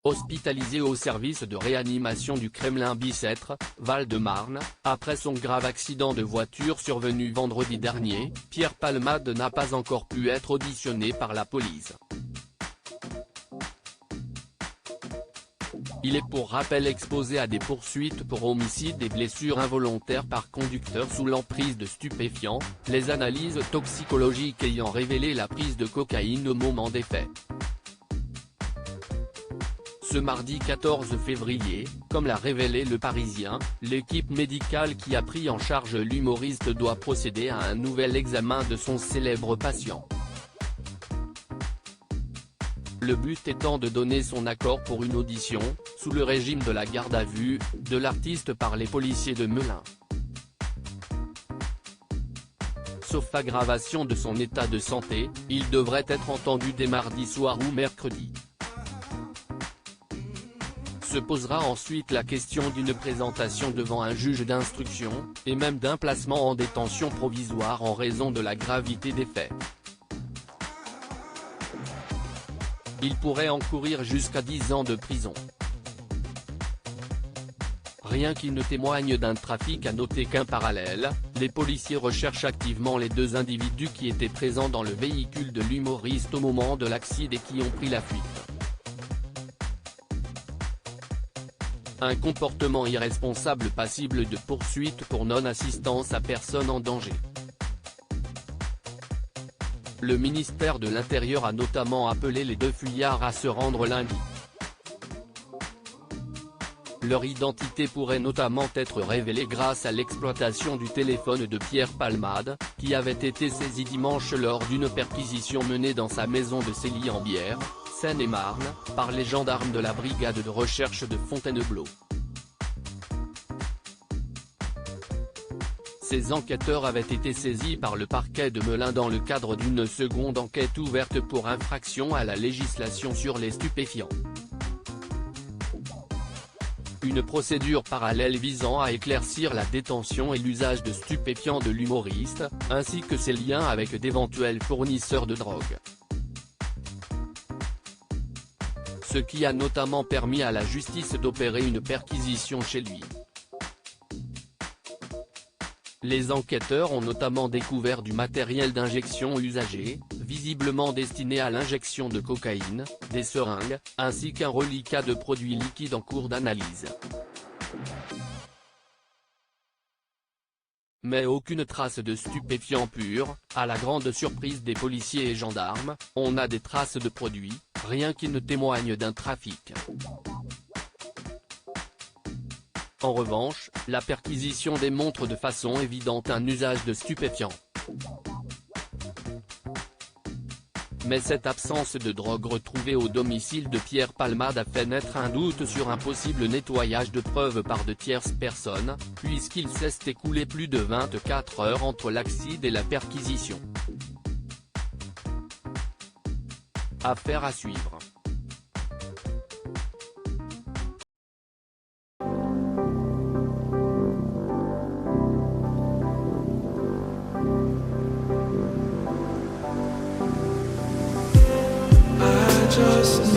hospitalisé au service de réanimation du Kremlin-Bicêtre, Val-de-Marne, après son grave accident de voiture survenu vendredi dernier. Pierre Palmade n'a pas encore pu être auditionné par la police. Il est pour rappel exposé à des poursuites pour homicide et blessures involontaires par conducteur sous l'emprise de stupéfiants, les analyses toxicologiques ayant révélé la prise de cocaïne au moment des faits. Ce mardi 14 février, comme l'a révélé Le Parisien, l'équipe médicale qui a pris en charge l'humoriste doit procéder à un nouvel examen de son célèbre patient. Le but étant de donner son accord pour une audition, sous le régime de la garde à vue, de l'artiste par les policiers de Melun. Sauf aggravation de son état de santé, il devrait être entendu dès mardi soir ou mercredi. Se posera ensuite la question d'une présentation devant un juge d'instruction, et même d'un placement en détention provisoire en raison de la gravité des faits. Il pourrait encourir jusqu'à 10 ans de prison. Rien qui ne témoigne d'un trafic. À noter qu'en parallèle, les policiers recherchent activement les deux individus qui étaient présents dans le véhicule de l'humoriste au moment de l'accident et qui ont pris la fuite. Un comportement irresponsable passible de poursuite pour non-assistance à personne en danger. Le ministère de l'Intérieur a notamment appelé les deux fuyards à se rendre lundi. Leur identité pourrait notamment être révélée grâce à l'exploitation du téléphone de Pierre Palmade, qui avait été saisi dimanche lors d'une perquisition menée dans sa maison de Célie-en-Bière, Seine-et-Marne, par les gendarmes de la brigade de recherche de Fontainebleau. Ces enquêteurs avaient été saisis par le parquet de Melun dans le cadre d'une seconde enquête ouverte pour infraction à la législation sur les stupéfiants. Une procédure parallèle visant à éclaircir la détention et l'usage de stupéfiants de l'humoriste, ainsi que ses liens avec d'éventuels fournisseurs de drogue. Ce qui a notamment permis à la justice d'opérer une perquisition chez lui. Les enquêteurs ont notamment découvert du matériel d'injection usagé, visiblement destiné à l'injection de cocaïne, des seringues, ainsi qu'un reliquat de produits liquides en cours d'analyse. Mais aucune trace de stupéfiants purs. À la grande surprise des policiers et gendarmes, on a des traces de produits, rien qui ne témoigne d'un trafic. En revanche, la perquisition démontre de façon évidente un usage de stupéfiants. Mais cette absence de drogue retrouvée au domicile de Pierre Palmade a fait naître un doute sur un possible nettoyage de preuves par de tierces personnes, puisqu'il s'est écoulé plus de 24 heures entre l'accident et la perquisition. Affaire à suivre. Just